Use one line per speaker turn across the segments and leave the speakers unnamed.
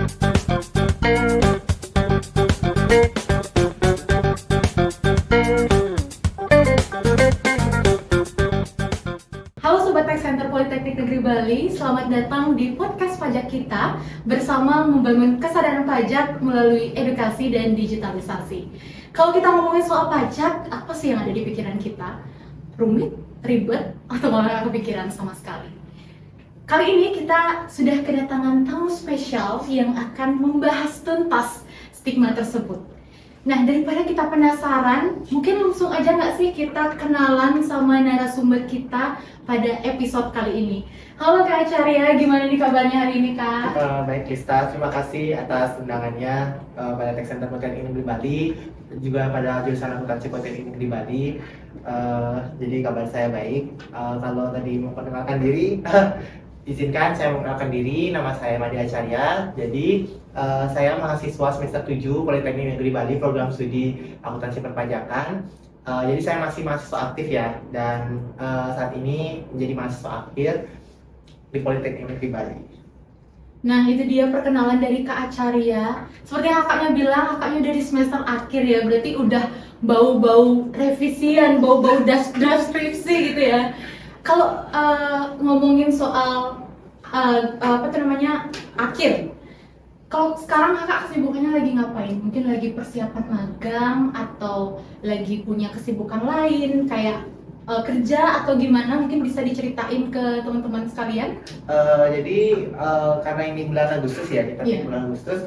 Halo Sobat Tech Center Politeknik Negeri Bali, selamat datang di podcast pajak kita bersama membangun kesadaran pajak melalui edukasi dan digitalisasi. Kalau kita ngomongin soal pajak, apa sih yang ada di pikiran kita? Rumit, ribet, atau malah nggak kepikiran sama sekali? Kali ini kita sudah kedatangan tamu spesial yang akan membahas tuntas stigma tersebut. Nah, daripada kita penasaran, mungkin langsung aja nggak sih kita kenalan sama narasumber kita pada episode kali ini. Halo Kak Acarya, gimana nih kabarnya hari ini Kak?
Baik Krista, terima kasih atas undangannya pada Tech Center Politeknik Negeri Bali, juga pada jurusan akuntansi Politeknik Negeri Bali. Jadi kabar saya baik. Kalau tadi mau perkenalkan diri, izinkan saya memperkenalkan diri. Nama saya Madi Acarya. Jadi saya mahasiswa semester 7 Politeknik Negeri Bali, program studi akuntansi perpajakan. Jadi saya masih mahasiswa aktif ya, dan saat ini menjadi mahasiswa akhir di Politeknik Negeri Bali.
Nah, itu dia perkenalan dari Kak Acarya. Seperti yang kakaknya bilang, kakaknya udah di semester akhir ya, berarti udah bau-bau revisian, bau-bau draft skripsi gitu ya. Kalau ngomongin soal akhir, kalau sekarang kakak kesibukannya lagi ngapain? Mungkin lagi persiapan magang atau lagi punya kesibukan lain kayak kerja atau gimana? Mungkin bisa diceritain ke teman-teman sekalian.
Jadi karena ini bulan Agustus ya, kita
Yeah.
bulan Agustus.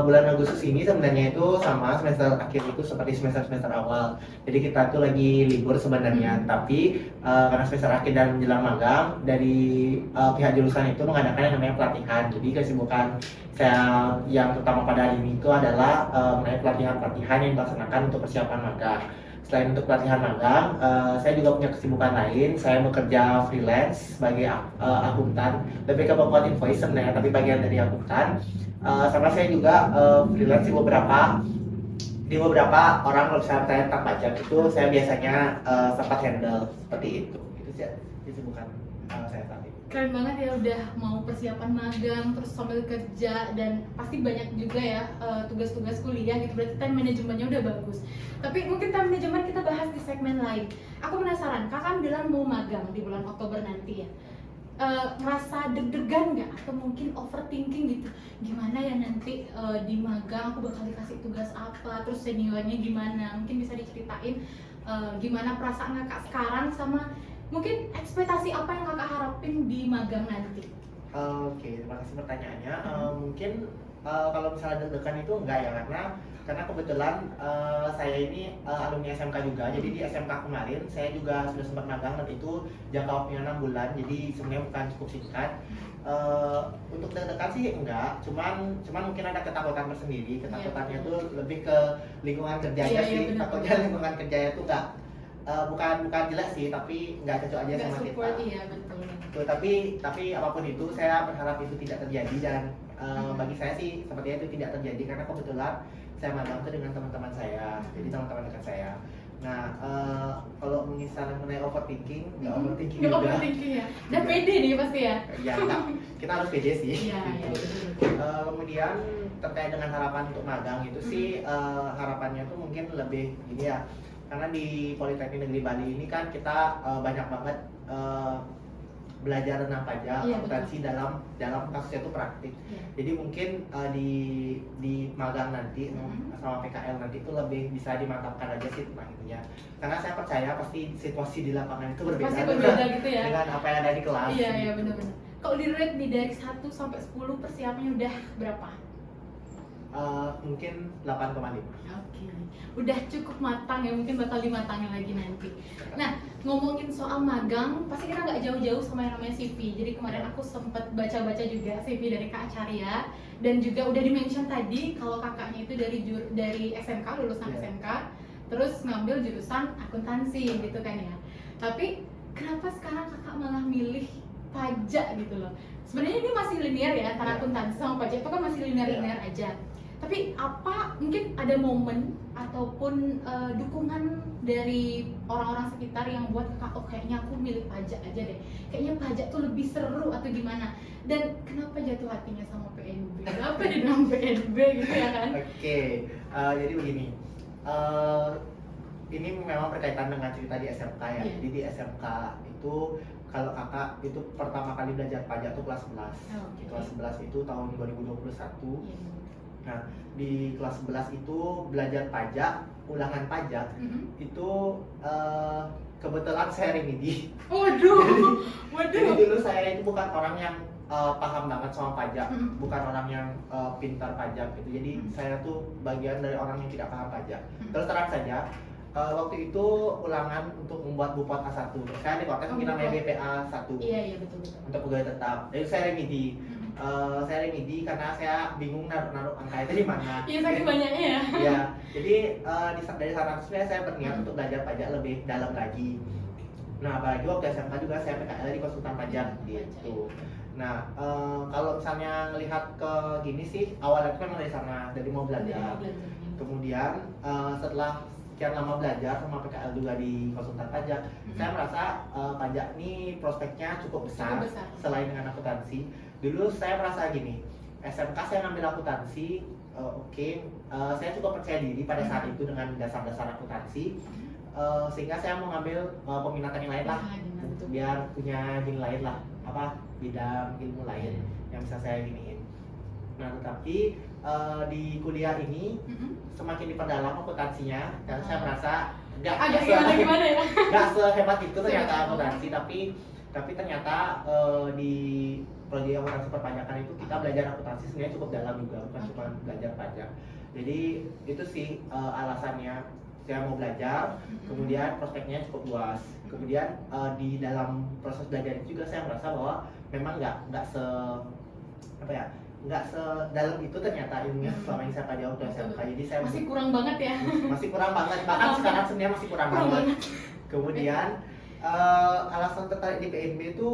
Bulan Agustus ini sebenarnya itu sama semester akhir itu seperti semester awal. Jadi kita tuh lagi libur sebenarnya, tapi karena semester akhir dan menjelang magang, dari pihak jurusan itu mengadakan yang namanya pelatihan. Jadi kesibukan saya yang terutama pada hari ini itu adalah mengenai pelatihan yang dilaksanakan untuk persiapan magang. Selain untuk pelatihan magang, saya juga punya kesibukan lain. Saya bekerja freelance sebagai akuntan, lebih ke pembuat invoice sebenarnya, tapi bagian dari akuntan. Sama saya juga freelance di beberapa orang. Kalau saya bertanya tentang pajak itu, saya biasanya sempat handle seperti itu. Itu sih kesibukan saya saat ini.
Keren banget ya, udah mau persiapan magang terus sambil kerja, dan pasti banyak juga ya tugas-tugas kuliah gitu, berarti time manajemennya udah bagus. Tapi mungkin time manajemen kita bahas di segmen lain. Aku penasaran, kakak kan bilang mau magang di bulan Oktober nanti ya. Ngerasa deg-degan nggak atau mungkin overthinking gitu, gimana ya nanti di magang aku bakal dikasih tugas apa, terus seniornya gimana? Mungkin bisa diceritain gimana perasaan kakak sekarang, sama mungkin ekspektasi apa yang kakak harapin di magang nanti?
Oke, terima kasih pertanyaannya. Mungkin kalau misalnya deg-degan itu enggak ya, karena kebetulan saya ini alumni SMK juga. Jadi di SMK kemarin saya juga sudah sempat magang, dan itu jangka waktunya 6 bulan. Jadi sebenarnya bukan cukup singkat. Untuk deg-degan sih enggak, cuman mungkin ada ketakutan tersendiri. Ketakutannya tuh lebih ke lingkungan kerjanya sih. Takutnya lingkungan kerjanya tuh enggak bukan jelek sih, tapi nggak cocok aja sama
support,
kita.
iya betul.
Tuh, tapi apapun itu saya berharap itu tidak terjadi, dan bagi saya sih sepertinya itu tidak terjadi, karena kebetulan saya magang itu dengan teman-teman saya, jadi teman-teman dekat saya. Nah, kalau misalnya mengenai overthinking, nggak overthinking
Nggak
juga.
overthinking ya, udah pede nih pasti ya.
Ya, kita harus pede sih.
Iya,
gitu. Kemudian terkait dengan harapan untuk magang itu sih, harapannya tuh mungkin lebih gini ya, karena di Politeknik Negeri Bali ini kan kita banyak banget belajar tentang pajak, akuntansi dalam kasusnya itu praktik. Jadi mungkin di magang nanti sama PKL nanti itu lebih bisa dimantapkan aja sih tentang itunya. Karena saya percaya pasti situasi di lapangan itu berbeda,
pasti berbeda gitu ya
dengan apa yang ada di kelas.
Iya,
gitu.
iya benar-benar. Kalau di rate nih dari 1 sampai 10 persiapannya udah berapa?
Mungkin 8,5.
Oke, udah cukup matang ya, mungkin bakal dimatangin lagi nanti. Nah, ngomongin soal magang, pasti kita nggak jauh-jauh sama yang namanya CV. Jadi kemarin aku sempat baca-baca juga CV dari Kak Acarya, dan juga udah di-mention tadi kalau kakaknya itu dari SMK, lulusan SMK, terus ngambil jurusan akuntansi gitu kan ya. Tapi kenapa sekarang kakak malah milih pajak gitu loh? Sebenarnya ini masih linear ya, antara akuntansi sama pajak itu kan masih linear-linear aja. Tapi apa mungkin ada momen ataupun dukungan dari orang-orang sekitar yang buat kakak, oh kayaknya aku milih pajak aja deh, kayaknya pajak tuh lebih seru atau gimana? Dan kenapa jatuh hatinya sama PNB? Kenapa di dalam PNB gitu ya kan?
Oke, jadi begini. Ini memang berkaitan dengan cerita di SMK ya.
Iya.
Jadi di SMK itu kalau kakak itu pertama kali belajar pajak tuh kelas 11.
Oke.
Kelas 11 itu tahun 2021.
Iya.
Nah, di kelas 11 itu belajar pajak, ulangan pajak itu kebetulan saya remedi.
Waduh,
Jadi
waduh.
dulu saya itu bukan orang yang paham banget sama pajak, bukan orang yang pintar pajak gitu. Jadi saya tuh bagian dari orang yang tidak paham pajak. Terus terang saja, waktu itu ulangan untuk membuat Bupot A1. Saya di Kotes mungkin namanya BPA 1
Iya iya betul betul.
untuk pegawai tetap. Jadi saya remedi. Saya remedi karena saya bingung naruh angka itu di mana.
Iya saking banyaknya ya.
Iya, jadi dari sana sebenarnya saya berniat untuk belajar pajak lebih dalam lagi. Nah, apalagi waktu SMK juga saya PKL di konsultan pajak gitu. Nah, kalau misalnya melihat ke gini sih, awalnya itu memang dari sana, dari mau belajar. Kemudian setelah sekian lama belajar sama PKL juga di konsultan pajak, saya merasa pajak ini prospeknya cukup besar, selain dengan akuntansi. Dulu saya merasa gini, SMK saya ngambil akuntansi, saya cukup percaya diri pada saat itu dengan dasar-dasar akuntansi, sehingga saya mau ngambil peminatan yang lain lah, biar punya gini lain lah, bidang ilmu lain yang bisa saya giniin. Nah, tetapi di kuliah ini semakin diperdalam akuntansinya, dan saya merasa
agak gimana ya?
nggak sehebat itu ternyata akuntansi, tapi ternyata di prodi akuntansi perpajakan itu kita belajar akuntansi sebenarnya cukup dalam juga, bukan cuma belajar pajak. Jadi itu sih alasannya saya mau belajar, kemudian prospeknya cukup luas. Kemudian di dalam proses belajar itu juga saya merasa bahwa memang nggak sedalam itu ternyata ilmunya selama ini saya pelajari waktu SMK. Jadi saya
masih kurang banget ya.
Masih kurang banget, bahkan sekarang sebenarnya masih kurang banget. Kemudian alasan tertarik di PNB itu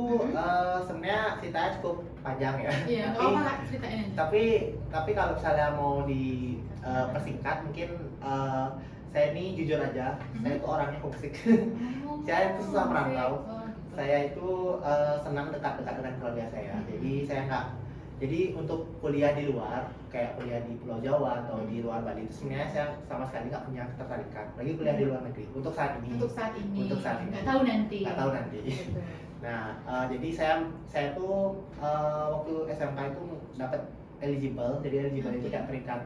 sebenarnya ceritanya cukup panjang ya.
Iya, apa ceritain aja.
Tapi kalau misalnya mau persingkat mungkin saya ini jujur aja, saya itu orangnya homesick. Saya itu susah merantau. Saya itu senang dekat-dekat dengan keluarga saya. Jadi untuk kuliah di luar, kayak kuliah di Pulau Jawa atau di luar Bali itu sebenarnya saya sama sekali nggak punya ketertarikan. Lagi kuliah di luar negeri untuk saat ini.
Nggak tahu nanti.
Nah, jadi saya tuh waktu SMK itu dapat eligible. Jadi eligible itu kayak peringkat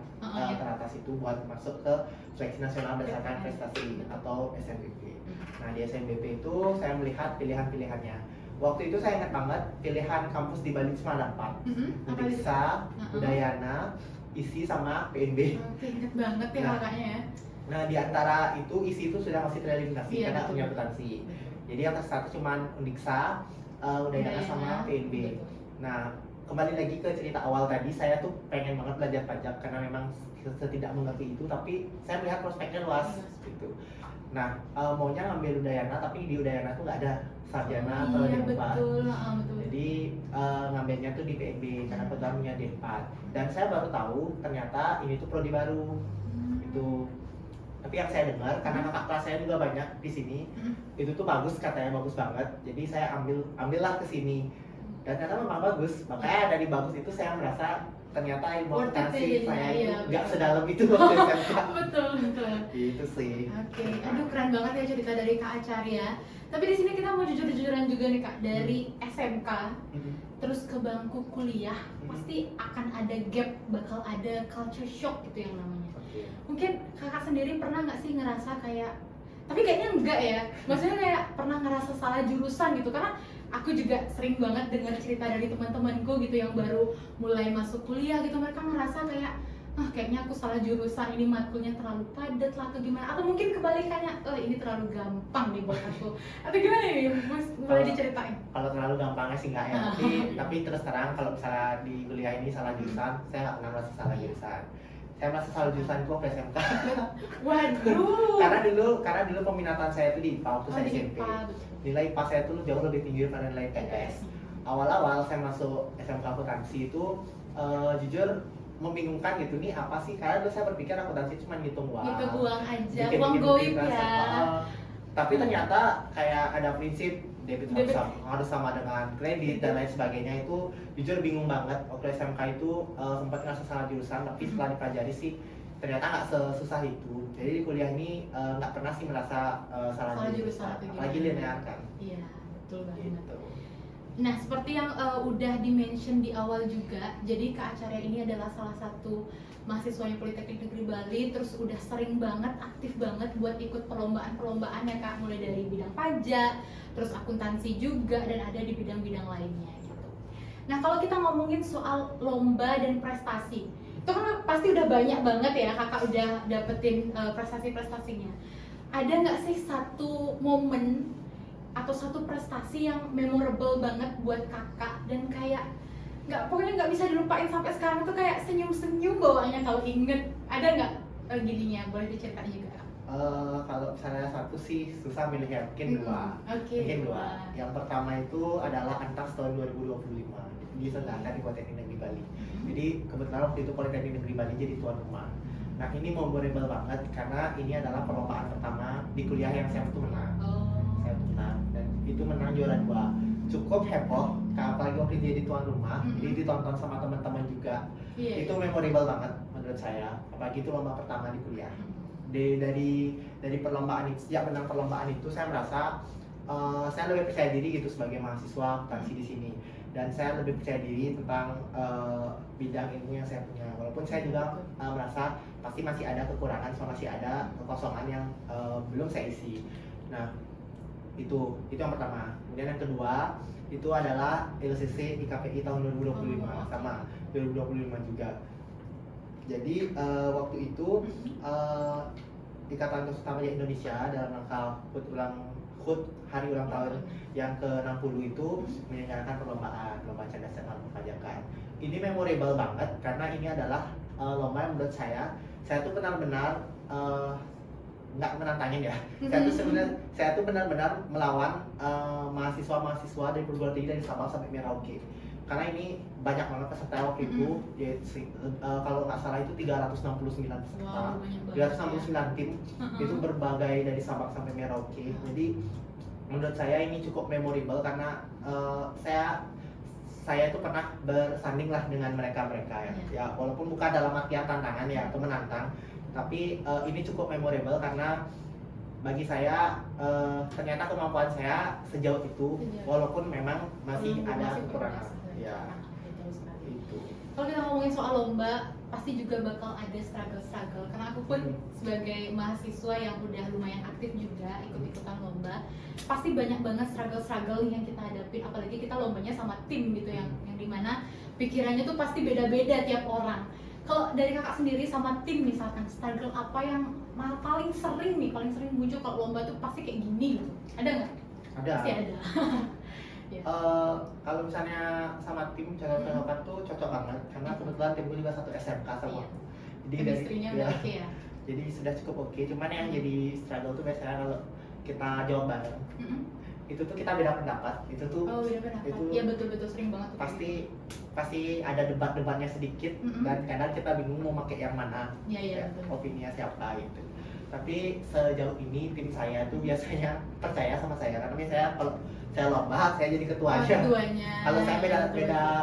teratas itu buat masuk ke seleksi nasional berdasarkan prestasi atau SNBP. Nah, di SNBP itu saya melihat pilihan-pilihannya. Waktu itu saya ingat banget pilihan kampus di Bali cuma ada 4, Undiksa, Udayana, ISI sama PNB.
Ingat banget ya kakaknya ya.
Nah, di antara itu ISI itu sudah masih tereliminasi karena punya akuntansi. Jadi yang tersisa cuma Undiksa, Udayana sama PNB. Nah, kembali lagi ke cerita awal tadi, saya tuh pengen banget belajar pajak karena memang setidak mengerti itu, tapi saya melihat prospeknya luas gitu. Nah, maunya ngambil Udayana, tapi di Udayana tuh nggak ada sarjana atau D4.
Betul.
Jadi ngambilnya tuh di PNB karena kebetulan punya D4. Dan saya baru tahu ternyata ini tuh prodi baru gitu. Tapi yang saya dengar, karena kakak kelas saya juga banyak di sini, itu tuh bagus, katanya bagus banget. Jadi saya ambillah ke sini. Dan ternyata memang bagus. Makanya dari bagus itu saya merasa ternyata ilmu akuntansi saya itu nggak sedalam itu waktu SMK.
Betul.
Gitu sih.
Oke, aduh keren banget ya cerita dari Kak Acarya. Tapi di sini kita mau jujur-jujuran juga nih Kak, dari SMK terus ke bangku kuliah, pasti akan ada gap, bakal ada culture shock gitu yang namanya. Mungkin kakak sendiri pernah nggak sih ngerasa kayak, tapi kayaknya enggak ya, maksudnya kayak pernah ngerasa salah jurusan gitu, karena aku juga sering banget dengar cerita dari teman-temanku gitu yang baru mulai masuk kuliah gitu, mereka ngerasa kayak kayaknya aku salah jurusan, ini matkulnya terlalu padat lah atau gimana, atau mungkin kebalikannya, ini terlalu gampang nih buat aku, atau gimana nih, boleh diceritain?
Kalau terlalu gampangnya sih enggak ya, tapi terus terang kalau misalnya di kuliah ini salah jurusan, saya nggak pernah merasa salah jurusan. Saya merasa salah jurusan itu waktu SMK.
Waduh.
karena dulu peminatan saya itu di IPA waktu saya SMP. Nilai IPA saya itu jauh lebih tinggi daripada nilai IPS. Awal-awal saya masuk SMK akuntansi itu jujur membingungkan gitu nih apa sih, karena dulu saya berpikir akuntansi cuma ngitung uang,
Gitu uang aja,
bikin-
uang
bikin
goib
transaksi.
ya.
Tapi ternyata kayak ada prinsip debit
Debit.
harus sama dengan kredit dan lain sebagainya. Itu jujur bingung banget. Waktu SMK itu sempat nggak salah jurusan, tapi setelah dipelajari sih ternyata nggak sesusah itu. Jadi di kuliah ini nggak pernah sih merasa salah
Salah
jurusan,
jurusan atau
apalagi
gimana.
linear kan.
Iya, betul banget.
Gitu.
Nah, seperti yang udah di-mention di awal juga, jadi Kak Acarya ini adalah salah satu mahasiswanya Politeknik Negeri Bali, terus udah sering banget, aktif banget buat ikut perlombaan-perlombaan ya Kak, mulai dari bidang pajak, terus akuntansi juga, dan ada di bidang-bidang lainnya gitu. Nah, kalau kita ngomongin soal lomba dan prestasi, itu kan pasti udah banyak banget ya Kakak udah dapetin prestasi-prestasinya. Ada nggak sih satu momen atau satu prestasi yang memorable banget buat kakak dan kayak pokoknya nggak bisa dilupain sampai sekarang tuh, kayak senyum-senyum bawaannya kalau inget, ada nggak gininya, boleh diceritain juga?
Kalau misalnya satu sih susah milih ya, mungkin dua.
Oke,
Mungkin dua. Yang pertama itu adalah Antas tahun 2025 diselenggarakan di Politeknik Negeri Bali. Jadi kebetulan waktu itu Politeknik Negeri Bali jadi tuan rumah. Nah ini memorable banget karena ini adalah perlombaan pertama di kuliah yang saya tuh menang. Saya tuh menang dan itu menang juara 2. Cukup heboh, apalagi waktu jadi tuan rumah. Jadi ditonton sama teman-teman juga.
Iya.
Itu memorable banget menurut saya. Apalagi itu lomba pertama di kuliah. Dari perlombaan itu, sejak menang perlombaan itu saya merasa saya lebih percaya diri gitu sebagai mahasiswa akuntansi di sini, dan saya lebih percaya diri tentang bidang ilmu yang saya punya, walaupun saya juga merasa pasti masih ada kekurangan, masih ada kekosongan yang belum saya isi. Nah itu yang pertama. Kemudian yang kedua itu adalah LCC IKPI tahun 2025, sama 2025 juga. Jadi waktu itu Ikatan Konsultan Pajak Indonesia dalam rangka HUT hari ulang tahun yang ke-60 itu menyelenggarakan lomba cerdas cermat perpajakan. Ini memorable banget karena ini adalah lomba yang menurut saya tuh benar-benar nggak menantangin ya. Saya tuh benar-benar melawan mahasiswa-mahasiswa dari perguruan tinggi dari Sabang sampai Merauke. Karena ini banyak banget peserta waktu itu, kalau nggak salah itu 369 peserta, 369 tim, itu berbagai dari Sabang sampai Merauke. Jadi menurut saya ini cukup memorable karena saya itu pernah bersanding lah dengan mereka ya. Ya walaupun bukan dalam artian tantangan ya atau menantang, tapi ini cukup memorable karena bagi saya ternyata kemampuan saya sejauh itu, walaupun memang masih ada kekurangan. Ya, itu.
Kalau kita ngomongin soal lomba, pasti juga bakal ada struggle-struggle. Karena aku pun sebagai mahasiswa yang udah lumayan aktif juga ikut-ikutan lomba, pasti banyak banget struggle-struggle yang kita hadapi. Apalagi kita lombanya sama tim gitu, yang dimana pikirannya tuh pasti beda-beda tiap orang. Kalau dari kakak sendiri sama tim misalkan, struggle apa yang malah paling sering muncul kalau lomba tuh pasti kayak gini gitu? Ada nggak?
Ada.
Pasti ada.
Yeah. Kalau misalnya sama tim cocok-cocokan tuh cocok banget karena kebetulan timku juga satu SMK sama aku. Jadi
chemistry-nya udah oke ya.
Jadi sudah cukup oke. Cuman yang jadi struggle tuh biasanya kalau kita jawab bareng, itu tuh kita beda pendapat. Itu tuh
beda pendapat.
Itu
ya betul sering banget tuh.
Pasti ada debatnya sedikit dan kadang kita bingung mau pakai yang mana.
Iya betul.
Opininya siapa gitu. Tapi sejauh ini tim saya tuh biasanya percaya sama saya karena biasanya kalau saya lomba saya jadi ketuanya. Kalau saya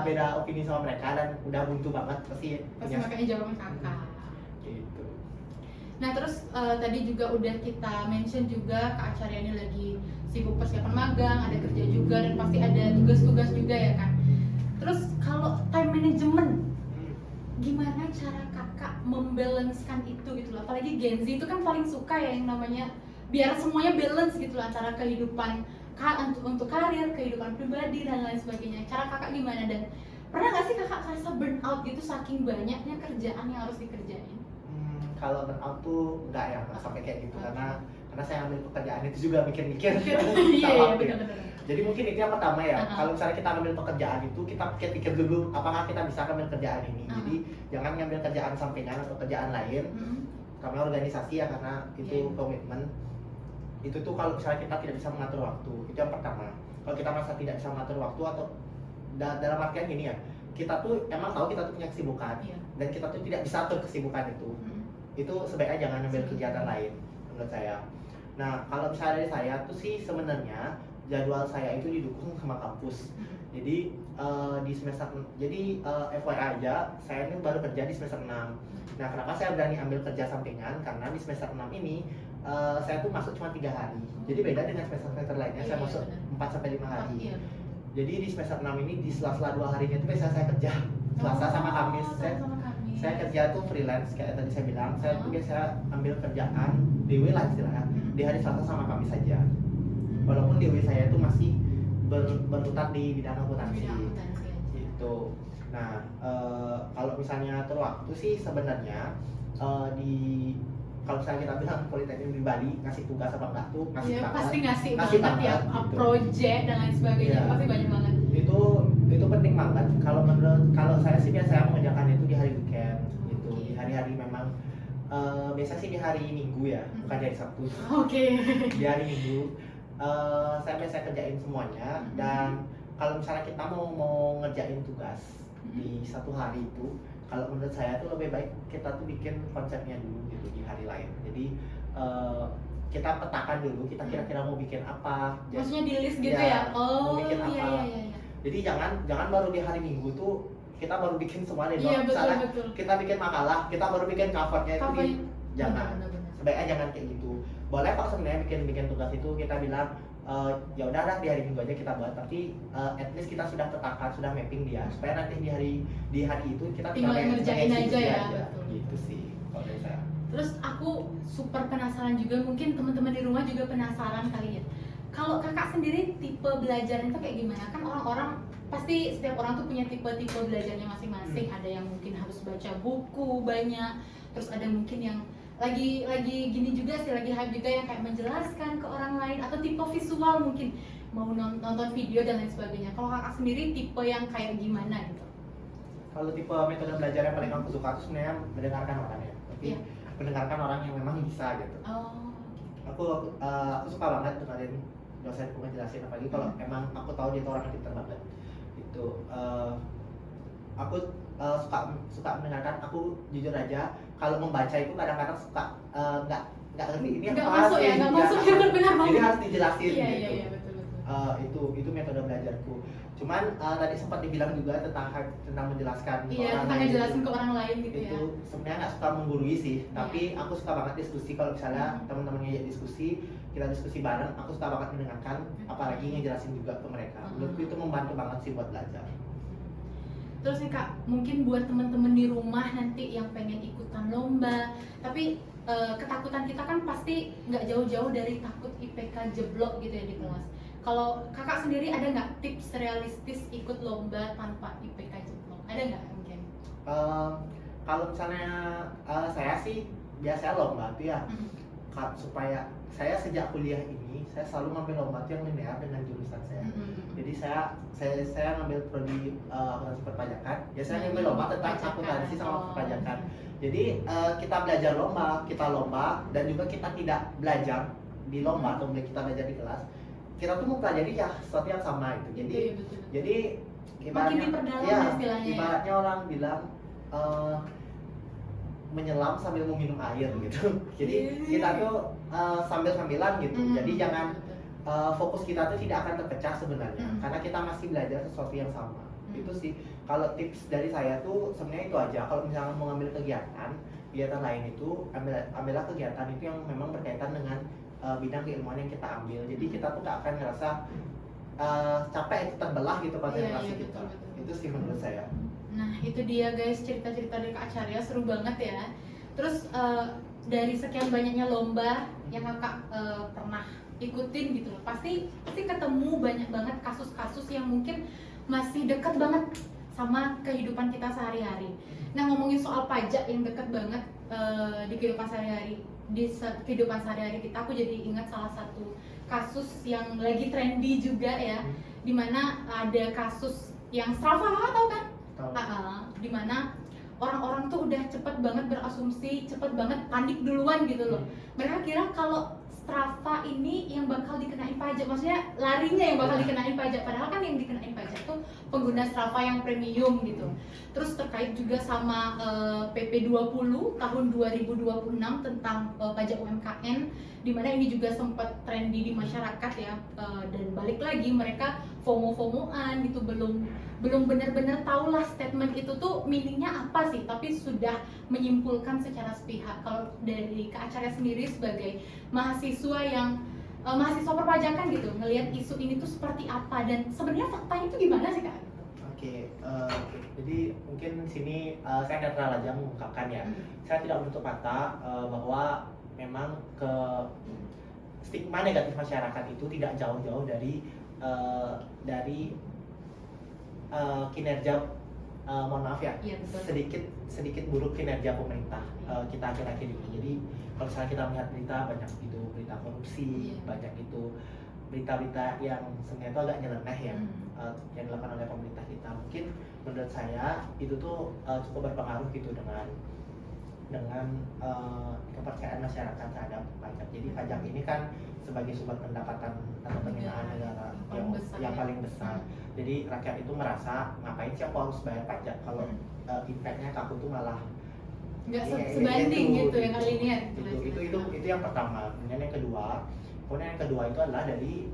beda opini sama mereka dan udah buntu banget pasti
makanya jawaban kakak.
Gitu.
Nah terus tadi juga udah kita mention juga Kak Acarya ini lagi sibuk persiapan magang, ada kerja juga dan pasti ada tugas-tugas juga ya kan. Terus kalau time management, gimana cara kakak membalancekan itu gitu loh? Apalagi Gen Z itu kan paling suka ya yang namanya biar semuanya balance gitu loh, antara kehidupan untuk karir, kehidupan pribadi dan lain sebagainya. Cara kakak gimana, dan pernah nggak sih kakak ngerasa burn out gitu saking banyaknya kerjaan yang harus dikerjain?
Kalau burn out tuh enggak ya, nggak sampai kayak gitu karena saya ambil pekerjaan itu juga mikir-mikir.
Iya benar-benar.
Jadi mungkin itu yang pertama ya. Kalau misalnya kita ambil pekerjaan itu kita pikir dulu apakah kita bisa ambil kerjaan ini. Jadi jangan ngambil kerjaan sampingan atau kerjaan lain. Karena organisasi ya, karena itu komitmen. Itu tuh kalau misalnya kita tidak bisa mengatur waktu, itu yang pertama. Kalau kita merasa tidak bisa mengatur waktu atau dalam artian gini ya, kita tuh emang tahu kita tuh punya kesibukan. dan kita tuh tidak bisa atur kesibukan itu sebaiknya jangan ambil kegiatan lain menurut saya. Nah kalau misalnya dari saya tuh sih sebenarnya jadwal saya itu didukung sama kampus. Jadi di semester FYI aja saya ini baru kerja di semester 6. Nah kenapa saya berani ambil kerja sampingan, karena di semester 6 ini saya tuh masuk cuma 3 hari. Jadi beda dengan semester lainnya, saya masuk 4 sampai 5 hari. Jadi di semester 6 ini di sela-sela 2 harinya itu biasanya saya kerja Selasa sama Kamis. Saya kerja tuh freelance kayak tadi saya bilang. Saya tuh biasa ambil kerjaan DW lah istilahnya di hari Selasa sama Kamis saja. Walaupun DW saya itu masih berkutat di bidang akuntansi. Itu. Nah, kalau misalnya atur waktu sih sebenarnya kalau misalnya kita bilang Politeknik di Bali ngasih tugas apa enggak tuh ngasih banget.
Pasti ngasih banget ya,
gitu.
project dan lain sebagainya, pasti banyak banget.
Itu penting banget. Kalau saya sih biasanya mengerjakan itu di hari weekend gitu, di hari-hari memang biasa sih di hari Minggu ya, bukan hari Sabtu. Di hari Minggu saya biasa kerjain semuanya. Dan kalau misalnya kita mau ngerjain tugas di satu hari itu, kalau menurut saya tuh lebih baik kita tuh bikin konsepnya dulu gitu di hari lain. Jadi kita petakan dulu kita kira-kira mau bikin apa.
Maksudnya di list gitu ya?
Mau bikin apa.
Iya.
Jadi jangan baru di hari Minggu tuh kita baru bikin semuanya.
Iya,
Misalnya
betul.
kita bikin makalah, kita baru bikin covernya itu jangan.
Benar.
Sebaiknya jangan kayak gitu. Boleh kok sebenarnya bikin tugas itu kita bilang ya udahlah di hari Minggu aja kita buat, tapi at least kita sudah petakan, sudah mapping dia supaya nanti di hari itu kita
tinggal ngerjain aja ya.
Gitu sih kalau dari saya.
Terus aku super penasaran juga, mungkin teman-teman di rumah juga penasaran kali ya. Kalau kakak sendiri tipe belajarnya itu kayak gimana? Kan orang-orang pasti setiap orang tuh punya tipe-tipe belajarnya masing-masing. Ada yang mungkin harus baca buku banyak, terus ada mungkin yang lagi gini juga sih, lagi hype juga yang kayak menjelaskan ke orang lain, atau tipe visual mungkin mau nonton video dan lain sebagainya. Kalau kakak sendiri tipe yang kayak gimana gitu?
Kalau tipe metode belajar yang paling aku suka itu sebenarnya mendengarkan orang ya, tapi mendengarkan orang yang memang bisa gitu. Aku suka banget dengerin dosenku ngejelasin, apalagi kalau emang aku tahu dia tuh orang yang pintar banget. Itu aku suka mendengarkan. Aku jujur aja kalau membaca itu kadang-kadang suka nggak ngerti ini
nggak
apa
masuk
sih,
ya, nggak masuk ya, benar banget.
Jadi harus dijelasin gitu.
Iya, betul.
Itu metode belajarku. Cuman tadi sempat dibilang juga tentang menjelaskan ke orang
tentang
lain.
ngejelasin ke orang lain gitu ya.
Itu sebenarnya nggak suka menggurui sih, tapi aku suka banget diskusi. Kalau misalnya teman-teman ngajak diskusi, kita diskusi bareng, aku suka banget mendengarkan, apalagi ngejelasin juga ke mereka. Menurutku itu membantu banget sih buat belajar.
Terus nih kak, mungkin buat teman-teman di rumah nanti yang pengen ikutan lomba, tapi ketakutan kita kan pasti nggak jauh-jauh dari takut IPK jeblok gitu ya di kelas. Kalau kakak sendiri ada nggak tips realistis ikut lomba tanpa IPK jeblok? Ada nggak mungkin?
Kalau misalnya saya sih biasanya lomba tuh ya, supaya saya sejak kuliah ini saya selalu ngambil lomba tuh yang linear dengan jurusan saya. Jadi saya ngambil prodi akuntansi perpajakan. Biasanya ngambil lomba tentang akuntansi sama perpajakan. Jadi kita belajar lomba, kita lomba, dan juga kita tidak belajar di lomba atau kita belajar di kelas. Kita tuh mempelajari ya sesuatu yang sama itu. Jadi
makin diperdalam istilahnya.
Ibaratnya orang bilang menyelam sambil meminum air gitu. Jadi kita tuh sambil-sambilan gitu. Jadi jangan fokus kita tuh tidak akan terpecah sebenarnya, karena kita masih belajar sesuatu yang sama. Itu sih kalau tips dari saya tuh sebenarnya itu aja. Kalau misalnya mau ngambil kegiatan lain itu ambillah kegiatan itu yang memang berkaitan dengan bidang keilmuan yang kita ambil. Jadi kita tuh gak akan ngerasa capek itu terbelah gitu konsentrasi kita. Betul. Itu sih menurut saya.
Nah itu dia guys, cerita-cerita dari Kak Acarya seru banget ya. Terus dari sekian banyaknya lomba yang kakak pernah ikutin gitu loh, pasti ketemu banyak banget kasus-kasus yang mungkin masih dekat banget sama kehidupan kita sehari-hari. Nah ngomongin soal pajak yang dekat banget di kehidupan sehari-hari kita, aku jadi ingat salah satu kasus yang lagi trendy juga ya, dimana ada kasus yang Strava, tau kan? Dimana orang-orang tuh udah cepet banget berasumsi, cepet banget panik duluan gitu loh. Mereka kira kalau Strava ini yang bakal dikenain pajak, maksudnya larinya yang bakal dikenain pajak, padahal kan yang dikenain pajak tuh pengguna Strava yang premium gitu. Terus terkait juga sama PP 20 tahun 2026 tentang pajak UMKM, di mana ini juga sempat trendy di masyarakat ya, dan balik lagi mereka FOMO-FOMOan gitu, belum benar-benar tahu lah statement itu tuh meaningnya apa sih, tapi sudah menyimpulkan secara sepihak. Kalau dari Kak Acarya sendiri sebagai mahasiswa yang mahasiswa perpajakan gitu, ngelihat isu ini tuh seperti apa dan sebenarnya faktanya itu gimana sih Kak?
Oke, jadi mungkin di sini saya netral aja mengungkapkan ya. Saya tidak menutup mata bahwa memang stigma negatif masyarakat itu tidak jauh-jauh dari kinerja, mohon maaf ya,
Iya, betul.
sedikit buruk kinerja pemerintah kita akhir-akhir ini. Jadi kalau misalnya kita melihat berita, banyak itu berita korupsi,
Iya.
banyak itu berita-berita yang sebenarnya itu agak nyeleneh ya, yang dilakukan oleh pemerintah kita. Mungkin menurut saya itu tuh cukup berpengaruh gitu dengan kepercayaan masyarakat terhadap pajak. Jadi pajak ini kan sebagai sumber pendapatan atau penerimaan negara yang paling besar. Jadi rakyat itu merasa ngapain sih aku harus bayar pajak kalau impactnya ke aku tuh malah
Nggak
iya,
sebanding
itu,
gitu yang kali ini ya.
itu yang pertama. Kemudian yang kedua itu adalah dari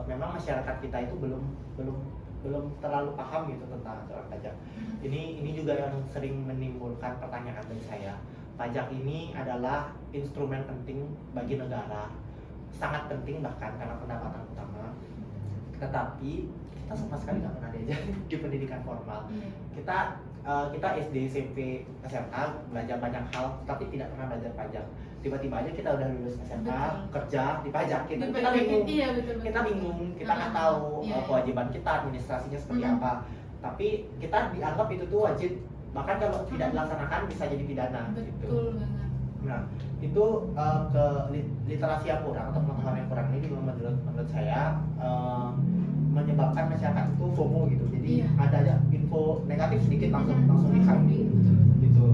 memang masyarakat kita itu belum terlalu paham gitu tentang aturan pajak. Ini juga yang sering menimbulkan pertanyaan dari saya. Pajak ini adalah instrumen penting bagi negara, sangat penting bahkan karena pendapatan utama. Tetapi kita sama sekali nggak pernah diajar di pendidikan formal. Kita SD, SMP, SMA belajar banyak hal, tapi tidak pernah belajar pajak. Tiba-tiba aja kita udah lulus SMA, kerja, dipajakin. Kita bingung.
Iya, betul.
Kita bingung, kita nggak tahu kewajiban kita, administrasinya seperti apa. Tapi kita dianggap itu tuh wajib, bahkan kalau tidak dilaksanakan bisa jadi pidana.
Betul
Gitu.
banget.
Nah, itu ke literasi yang kurang atau pengetahuan yang kurang ini juga menurut saya menyebabkan masyarakat itu FOMO gitu. Jadi ada aja info negatif sedikit langsung di-hype gitu.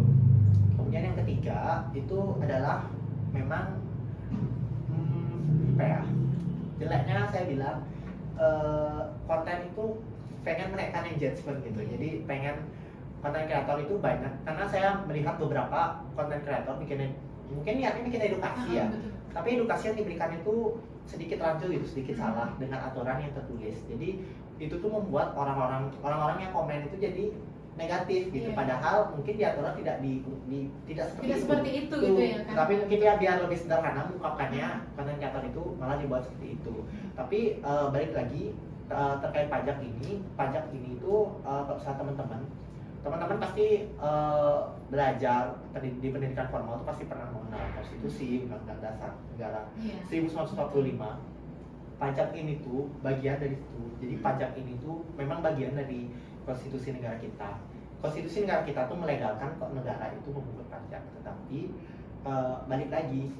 Kemudian yang ketiga itu adalah memang apa ya? Jeleknya saya bilang konten itu pengen menaikkan engagement gitu. Jadi pengen konten kreator itu banyak, karena saya melihat beberapa konten kreator mungkin niatnya bikin edukasi ya, tapi edukasi yang diberikan itu sedikit rancu gitu, sedikit salah dengan aturan yang tertulis. Jadi itu tuh membuat orang-orang yang komen itu jadi negatif gitu. Padahal mungkin di aturan tidak seperti itu gitu ya kan. Tapi mungkin ya biar lebih sederhana mengungkapkannya, konten kreator itu malah dibuat seperti itu. Tapi balik lagi terkait pajak ini itu kalau misalnya teman-teman pasti belajar di pendidikan formal itu pasti pernah mengenal konstitusi, undang-undang dasar negara 1945. Pajak ini tuh bagian dari itu. Jadi pajak ini tuh memang bagian dari konstitusi negara kita. Konstitusi negara kita tuh melegalkan kok negara itu memungut pajak. Tetapi balik lagi,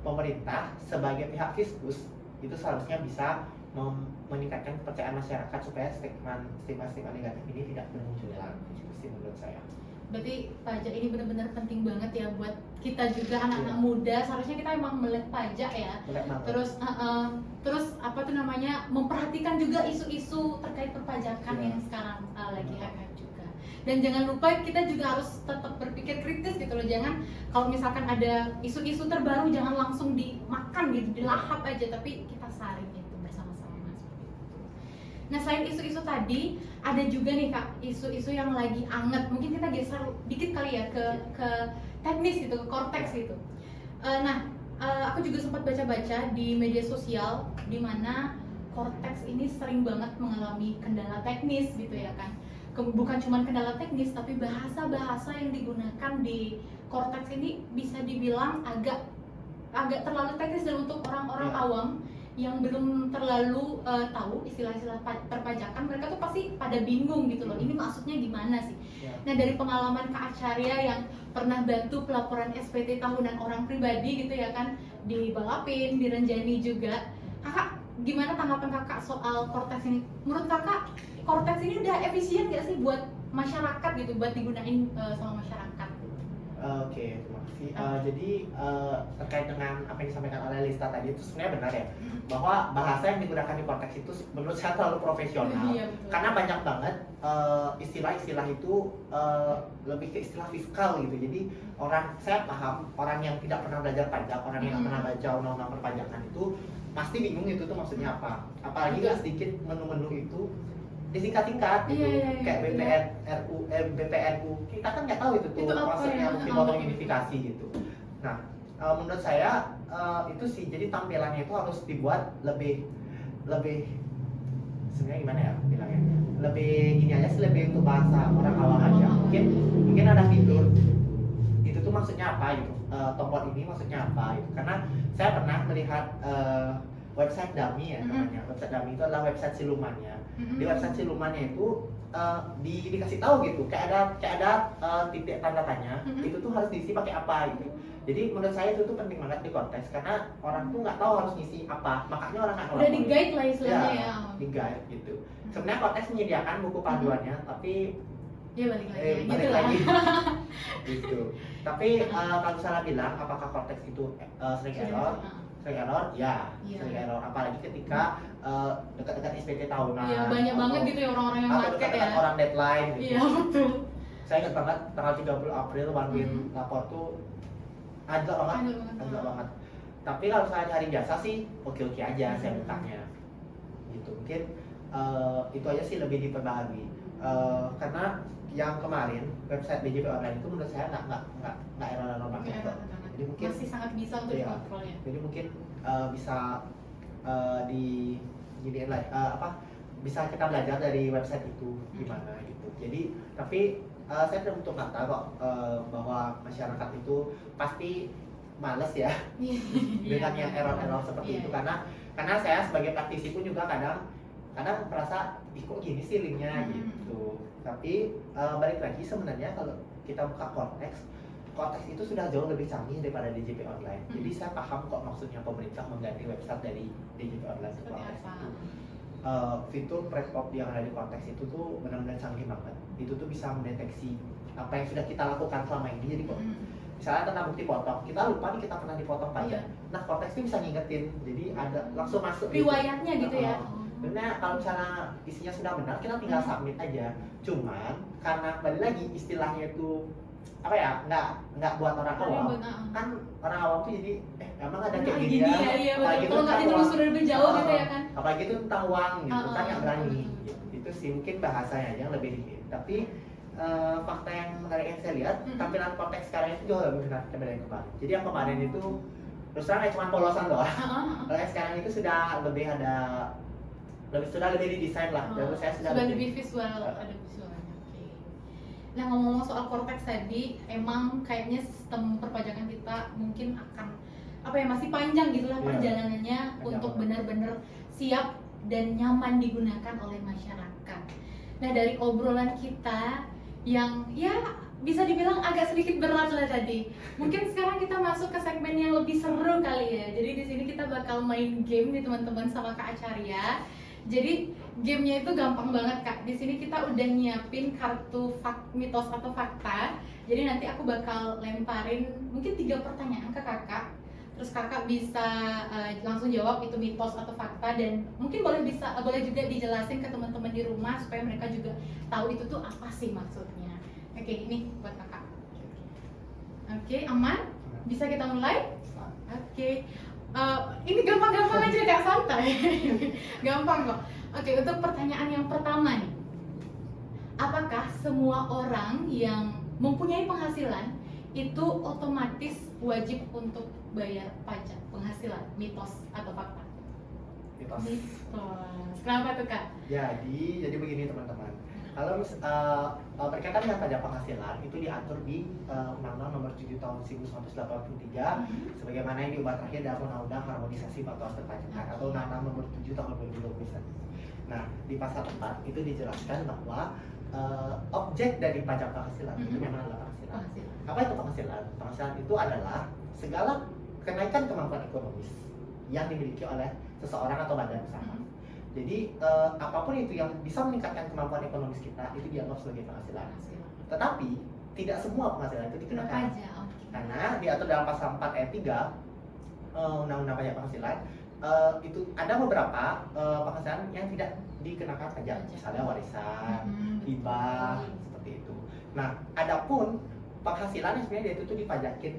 pemerintah sebagai pihak fiskus itu seharusnya bisa meningkatkan kepercayaan masyarakat supaya stigma negatif ini tidak bermunculan. Itu sih menurut saya.
Berarti pajak ini benar-benar penting banget ya buat kita juga anak-anak muda. Seharusnya kita emang melek pajak ya. Terus apa tuh namanya, memperhatikan juga isu-isu terkait perpajakan yang sekarang lagi hangat juga. Dan jangan lupa kita juga harus tetap berpikir kritis gitu loh. Jangan kalau misalkan ada isu-isu terbaru jangan langsung dimakan gitu, dilahap aja, tapi kita saring itu bersama-sama seperti itu. Nah, selain isu-isu tadi, ada juga nih Kak, isu-isu yang lagi anget. Mungkin kita geser dikit kali ya ke teknis gitu, ke konteks gitu. Aku juga sempat baca-baca di media sosial di mana Cortex ini sering banget mengalami kendala teknis gitu ya kan. Bukan cuma kendala teknis, tapi bahasa-bahasa yang digunakan di Cortex ini bisa dibilang agak terlalu teknis, dan untuk orang-orang awam yang belum terlalu tahu istilah-istilah perpajakan, mereka tuh pasti pada bingung gitu loh, ini maksudnya gimana sih? Nah, dari pengalaman Kak Acarya yang pernah bantu pelaporan SPT tahunan orang pribadi gitu ya kan, di Balapin, di Renjani juga, Kakak gimana tanggapan Kakak soal Cortex ini? Menurut Kakak, Cortex ini udah efisien nggak sih buat masyarakat gitu, buat digunain sama masyarakat?
Oke, Oke, terima kasih. Jadi terkait dengan apa yang disampaikan oleh Lista tadi itu sebenarnya benar ya, bahwa bahasa yang digunakan di konteks itu menurut saya terlalu profesional.
Iya, betul.
Karena banyak banget istilah-istilah itu lebih ke istilah fiskal gitu. Jadi saya paham orang yang tidak pernah belajar pajak, orang yang tidak pernah baca undang-undang perpajakan itu pasti bingung itu tuh maksudnya apa. Apalagi nggak sedikit menu-menu itu disingkat-singkat gitu, kayak BPNU, kita kan nggak tahu itu tuh maksudnya bukti potong identifikasi gitu. Nah, menurut saya itu sih, jadi tampilannya itu harus dibuat lebih sebenarnya gimana ya bilangnya, lebih ini aja sih, lebih untuk bahasa orang awam aja. Mungkin ada fitur itu tuh maksudnya apa gitu, tombol ini maksudnya apa gitu, karena saya pernah melihat website dummy ya namanya. Website dummy itu adalah website silumannya. Di website silumannya itu dikasih tahu gitu, kayak ada titik tanda tanya, itu tuh harus diisi pakai apa gitu. Jadi menurut saya itu tuh penting banget di konteks, karena orang tuh nggak tahu harus ngisi apa, makanya orang nggak
udah di guide lah istilahnya ya.
Di guide gitu. Sebenarnya konteks menyediakan buku panduannya, tapi
ya balik lagi,
balik
gitu
lagi.
lah.
Gitu. Tapi kalau salah bilang, apakah konteks itu sering error? Sering error, ya, sering error. Apalagi ketika dekat-dekat SPT tahunan.
Iya, banyak banget gitu ya orang-orang yang market
dekat-dekat
ya.
orang deadline gitu.
Iya, betul.
Saya ingat banget tanggal 30 April bantuin lapor tuh agak banget. Tapi kalau saya hari biasa sih oke-oke aja saya bukanya. Gitu. Mungkin itu aja sih lebih diperbaharui. Karena yang kemarin website BJP Online itu menurut saya nggak error banget. Jadi mungkin
masih sangat bisa untuk dikontrol ya.
Jadi mungkin bisa di giniin lah, bisa kita belajar dari website itu gimana gitu. Jadi tapi saya tidak untuk kata kok bahwa masyarakat itu pasti males ya dengan yang error-error seperti itu, karena saya sebagai praktisi pun juga kadang merasa kok gini sih linknya gitu. Tapi balik lagi sebenarnya kalau kita buka konteks itu sudah jauh lebih canggih daripada DJP Online. Jadi saya paham kok maksudnya pemerintah mengganti website dari DJP Online ke konteks itu. Fitur pre-pop yang ada di konteks itu tuh benar-benar canggih banget. Itu tuh bisa mendeteksi apa yang sudah kita lakukan selama ini. Jadi kok misalnya tentang bukti potong, kita lupa nih kita pernah dipotong pajak. Nah, konteks itu bisa ngingetin. Jadi ada langsung masuk
riwayatnya gitu ya.
Karena kalau misalnya isinya sudah benar, kita tinggal submit aja. Cuman karena balik lagi istilahnya itu apa ya, nggak buat orang awam. Kan orang awam tuh jadi emang ada kayak gini ya.
Iya, kalau nggak ditelusuri lebih jauh gitu ya kan.
Apalagi itu tentang uang gitu kan, nggak berani. Itu sih mungkin bahasanya aja yang lebih dikit. Tapi fakta yang menarik yang saya lihat, tampilan konteks sekarang itu jauh lebih menarik daripada yang kemarin. Jadi yang kemarin itu terus terang cuma polosan doang. Kalau yang sekarang itu sudah lebih didesain lah. Dan saya sudah
lebih visual, ada visualnya. Nah, ngomong-ngomong soal konteks tadi, emang kayaknya sistem perpajakan kita mungkin akan masih panjang gitulah perjalanannya untuk benar-benar siap dan nyaman digunakan oleh masyarakat. Nah, dari obrolan kita yang bisa dibilang agak sedikit berat lah tadi. Mungkin sekarang kita masuk ke segmen yang lebih seru kali ya. Jadi di sini kita bakal main game nih teman-teman sama Kak Acarya. Jadi gamenya itu gampang banget Kak. Di sini kita udah nyiapin kartu mitos atau fakta. Jadi nanti aku bakal lemparin mungkin 3 pertanyaan ke Kakak. Terus Kakak bisa langsung jawab itu mitos atau fakta, dan mungkin boleh juga dijelasin ke teman-teman di rumah supaya mereka juga tahu itu tuh apa sih maksudnya. Oke, ini buat Kakak. Oke, aman? Bisa kita mulai? Oke. Ini gampang-gampang aja Kak, santai. Gampang kok. Oke, untuk pertanyaan yang pertama nih. Apakah semua orang yang mempunyai penghasilan itu otomatis wajib untuk bayar pajak penghasilan? Mitos atau fakta? Mitos. Kenapa tuh Kak?
Jadi begini teman-teman. Kalau berkaitan dengan pajak penghasilan itu diatur di Undang-Undang Nomor 7 Tahun 1983 sebagaimana yang diubah terakhir dalam Undang-Undang Harmonisasi Batuan Perpajakan atau Undang-Undang Nomor 7 Tahun 2021. Nah, di pasal 4 itu dijelaskan bahwa objek dari pajak penghasilan itu memang adalah penghasilan. Apa itu penghasilan? Penghasilan itu adalah segala kenaikan kemampuan ekonomis yang dimiliki oleh seseorang atau badan usaha. Jadi apapun itu yang bisa meningkatkan kemampuan ekonomis kita itu dianggap sebagai penghasilan. Tetapi tidak semua penghasilan itu dikenakan. Nah, mana diatur dalam pasal 4 ayat 3 Undang-Undang Pajak Penghasilan, itu ada beberapa penghasilan yang tidak dikenakan pajak, misalnya warisan, hibah, seperti itu. Nah, adapun penghasilan yang sebenarnya itu tuh dipajakin.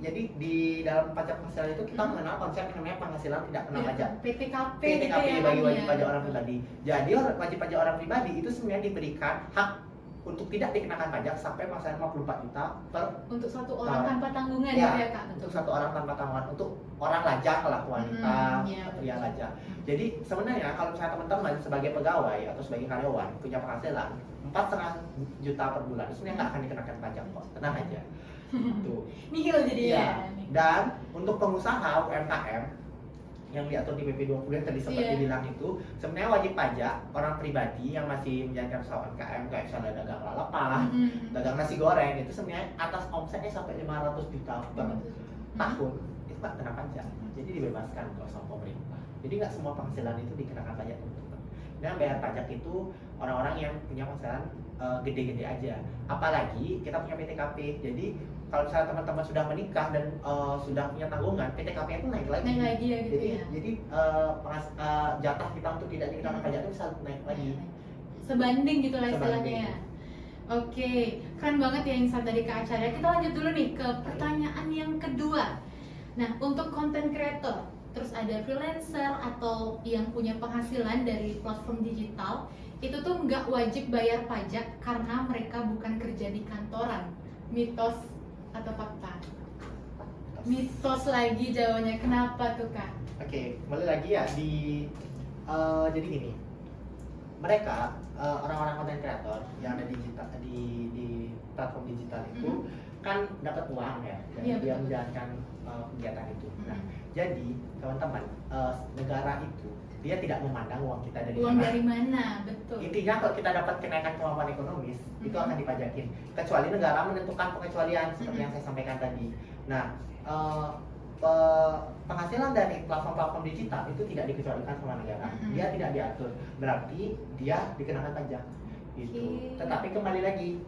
Jadi di dalam pajak penghasilan itu kita mengenal konsep yang namanya penghasilan tidak kena pajak.
PTKP
PTKP
gitu ya,
bagi wajib
ya.
pajak orang pribadi. Jadi wajib pajak orang pribadi itu sebenarnya diberikan hak untuk tidak dikenakan pajak sampai penghasilan 54 juta per
Untuk satu orang tanpa tanggungan
ya,
gitu ya Kak.
untuk satu orang tanpa tanggungan, untuk orang lajang lah, wanita,
ya,
pria lajang. Jadi sebenarnya kalau misalnya teman-teman sebagai pegawai atau sebagai karyawan punya penghasilan 4,5 juta per bulan, itu sebenarnya nggak akan dikenakan pajak kok, tenang aja. Tuh.
Nihil jadi ya.
Dan untuk pengusaha UMKM yang diatur di PP 20 yang tadi sempat dibilang itu, sebenarnya wajib pajak orang pribadi yang masih menjalankan usaha UMKM kayak misalnya dagang lalapan, dagang nasi goreng, itu sebenarnya atas omsetnya sampai 500 juta per tahun itu nggak kena pajak, jadi dibebaskan kalau sama pemerintah. Jadi nggak semua penghasilan itu dikenakan pajak, teman-teman. Yang bayar pajak itu orang-orang yang punya penghasilan gede-gede aja. Apalagi kita punya PTKP. Jadi kalau misalnya teman-teman sudah menikah dan sudah punya tanggungan, PTKP itu naik lagi.
Naik lagi ya gitu
jadi,
ya.
Jadi jatah kita untuk tidak dikenakan pajak itu bisa naik lagi.
Sebanding gitu lah istilahnya ya. Oke, keren banget ya insight dari Kak Acarya. Kita lanjut dulu nih ke pertanyaan yang kedua. Nah, untuk content creator, terus ada freelancer atau yang punya penghasilan dari platform digital, itu tuh nggak wajib bayar pajak karena mereka bukan kerja di kantoran. Mitos atau fakta? Mitos lagi jawabannya. Kenapa tuh Kak?
Oke, kembali lagi ya jadi gini. Mereka orang-orang content creator yang ada di platform digital itu kan dapat uang ya, dan dia menjalankan kegiatan itu. Nah, jadi teman-teman, negara itu dia tidak memandang uang kita dari
uang
mana.
dari mana, betul.
Intinya kalau kita dapat kenaikan kemampuan ekonomis, itu akan dipajakin. Kecuali negara menentukan pengecualian seperti yang saya sampaikan tadi. Nah, penghasilan dari platform-platform digital itu tidak dikecualikan sama negara. Dia tidak diatur, berarti dia dikenakan pajak. Gitu. Tetapi kembali lagi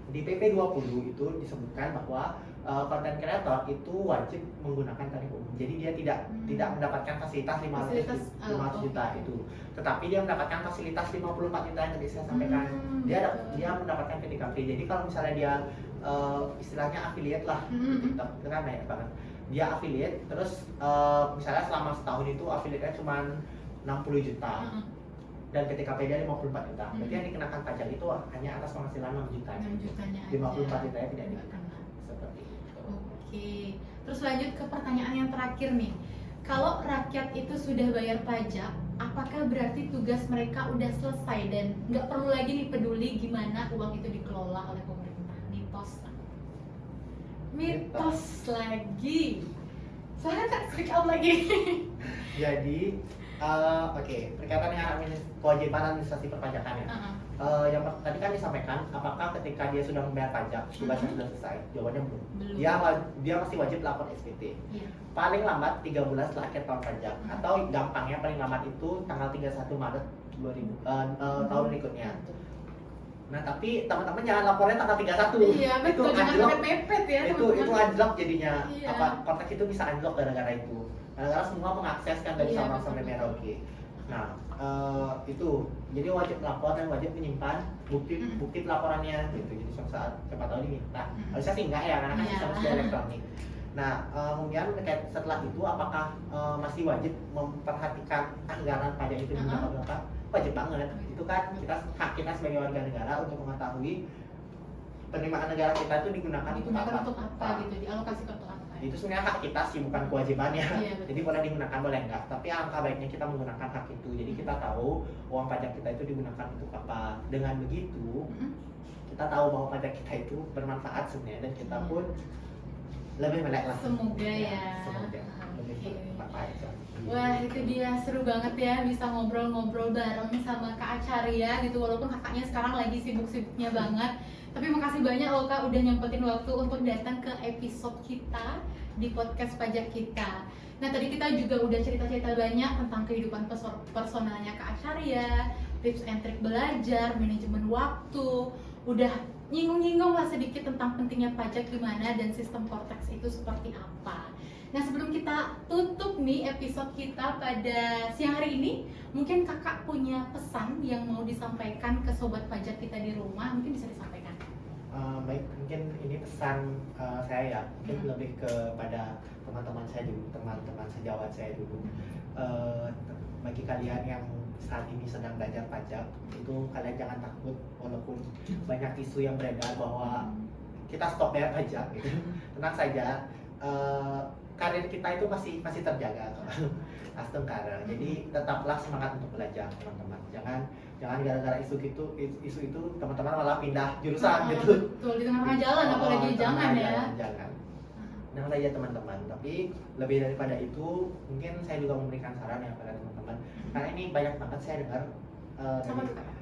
di PP 20 itu disebutkan bahwa content creator itu wajib menggunakan tarif umum. Jadi dia tidak mendapatkan fasilitas 500 juta itu. Tetapi dia mendapatkan fasilitas 54 juta yang tadi saya sampaikan. Dia mendapatkan PTKP. Jadi kalau misalnya dia istilahnya affiliate lah, itu kan banyak banget. Dia affiliate, terus misalnya selama setahun itu affiliate-nya cuma 60 juta. Dan PTKP dia 54 juta. Berarti yang dikenakan pajak itu hanya atas penghasilan 6 juta.
6 jutanya
54 jutanya tidak dikenakan. Seperti itu.
Oke. Terus lanjut ke pertanyaan yang terakhir nih. Kalau rakyat itu sudah bayar pajak, apakah berarti tugas mereka udah selesai dan nggak perlu lagi nih peduli gimana uang itu dikelola oleh pemerintah? Mitos lagi. Soalnya Kak speak up lagi.
Jadi berkaitan dengan kewajiban administrasi perpajakan ya. Yang tadi kan disampaikan, apakah ketika dia sudah membayar pajak tugasnya sudah selesai? Jawabannya belum. Dia masih wajib lapor SPT. Paling lambat 3 bulan setelah akhir tahun pajak, atau gampangnya paling lambat itu tanggal 31 Maret 2000 tahun berikutnya. Nah, tapi teman-teman jangan lapornya tanggal 31.
Iya, betul. Jangan mepet ya.
Itu anjlok jadinya.
Iya.
Kontak itu bisa anjlok gara-gara itu. Gara-gara semua mengakses kan dari Sabang sampai Merauke. Nah, itu jadi wajib lapor dan wajib menyimpan bukti pelaporannya gitu. Jadi suatu saat siapa tahu diminta. Harusnya sih enggak ya, karena kan sistem sudah elektronik. Nah, kemudian setelah itu apakah masih wajib memperhatikan anggaran pajak itu digunakan berapa? Wajib banget. Itu kan hak kita sebagai warga negara untuk mengetahui penerimaan negara kita itu digunakan untuk apa
gitu, dialokasikan untuk apa.
Itu sebenarnya hak kita sih, bukan kewajibannya. Jadi boleh digunakan, boleh enggak. Tapi alangkah baiknya kita menggunakan hak itu. Jadi kita tahu uang pajak kita itu digunakan untuk apa. Dengan begitu, kita tahu bahwa pajak kita itu bermanfaat sebenarnya, dan kita pun lebih melek lah.
Semoga ya.
Semoga lebih bermanfaat.
Wah, itu dia, seru banget ya bisa ngobrol-ngobrol bareng sama Kak Acarya gitu, walaupun kakaknya sekarang lagi sibuk-sibuknya banget. Tapi makasih banyak loh Kak udah nyempetin waktu untuk datang ke episode kita di podcast pajak kita. Nah, tadi kita juga udah cerita-cerita banyak tentang kehidupan personalnya Kak Acarya, tips and trik belajar, manajemen waktu. udah nyinggung-nyinggung lah sedikit tentang pentingnya pajak gimana dan sistem Cortex itu seperti apa. Nah, sebelum kita tutup nih episode kita pada siang hari ini, mungkin kakak punya pesan yang mau disampaikan ke sobat pajak kita di rumah, mungkin bisa disampaikan.
Baik, mungkin ini pesan saya ya, mungkin lebih kepada teman-teman saya dulu, teman-teman sejawat saya dulu. Bagi kalian yang saat ini sedang belajar pajak, itu kalian jangan takut walaupun banyak isu yang beredar bahwa kita stop bayar pajak gitu. Tenang saja, karir kita itu masih terjaga astengkara. Jadi tetaplah semangat untuk belajar teman-teman. Jangan gara-gara isu itu teman-teman malah pindah jurusan gitu.
Betul, di tengah jalan apalagi jangan ya.
Jangan. Tenang saja teman-teman. Tapi lebih daripada itu, mungkin saya juga memberikan saran ya pada teman-teman. Karena ini banyak banget saya dengar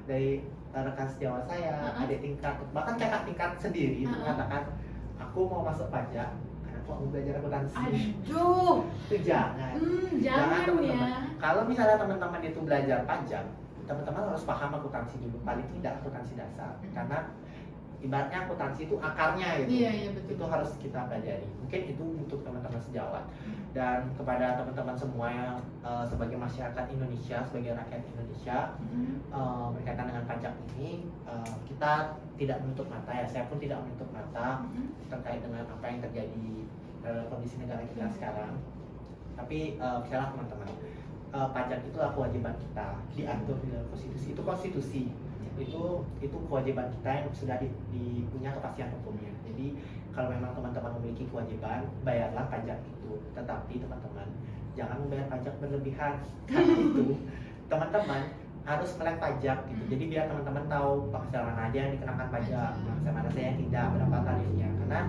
dari rekan sejawat saya, adik tingkat, bahkan kakak tingkat sendiri itu mengatakan, aku mau masuk pajak. Mau belajar akuntansi.
Aduh.
Itu jangan.
Jangan
teman-teman.
ya.
Kalau misalnya teman-teman itu belajar pajak, teman-teman harus paham akuntansi dulu, paling tidak akuntansi dasar. Karena ibaratnya akuntansi itu akarnya gitu.
Iya, betul.
Itu harus kita pelajari. Mungkin itu untuk teman-teman sejawat. Dan kepada teman-teman semua yang sebagai masyarakat Indonesia, sebagai rakyat Indonesia, berkaitan dengan pajak ini, kita tidak menutup mata ya. Saya pun tidak menutup mata terkait dengan apa yang terjadi dalam kondisi negara kita sekarang. Tapi misalnya teman-teman, pajak itulah kewajiban kita, diatur di dalam konstitusi. Itu konstitusi, itu kewajiban kita yang sudah punya kepastian hukumnya. Jadi kalau memang teman-teman memiliki kewajiban, bayarlah pajak itu. Tetapi teman-teman, jangan membayar pajak berlebihan. Karena itu teman-teman harus melek pajak gitu. Jadi biar teman-teman tahu penghasilan mana aja yang dikenakan pajak, penghasilan mana saja yang tidak, berapa tarifnya. Karena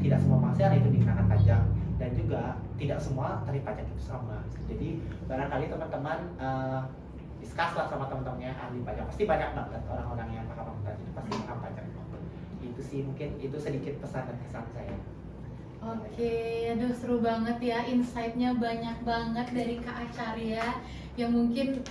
tidak semua penghasilan itu dikenakan pajak, dan juga tidak semua tarif pajak itu sama. Jadi barangkali teman-teman discuss lah sama teman-temannya ahli pajak. Pasti banyak banget orang-orang yang paham akuntansi itu pasti paham pajak. Itu sih mungkin itu sedikit pesan dan kesan saya.
Oke, aduh seru banget ya, insight-nya banyak banget dari Kak Acarya yang mungkin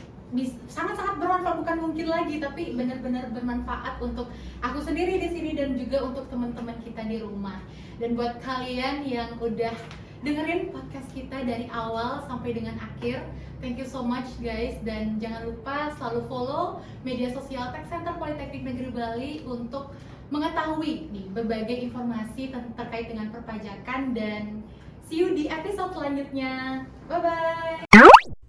sangat-sangat bermanfaat, bukan mungkin lagi tapi benar-benar bermanfaat untuk aku sendiri di sini dan juga untuk teman-teman kita di rumah. Dan buat kalian yang udah dengerin podcast kita dari awal sampai dengan akhir, thank you so much guys, dan jangan lupa selalu follow media sosial Tech Center Politeknik Negeri Bali untuk mengetahui nih berbagai informasi terkait dengan perpajakan, dan see you di episode selanjutnya. Bye bye.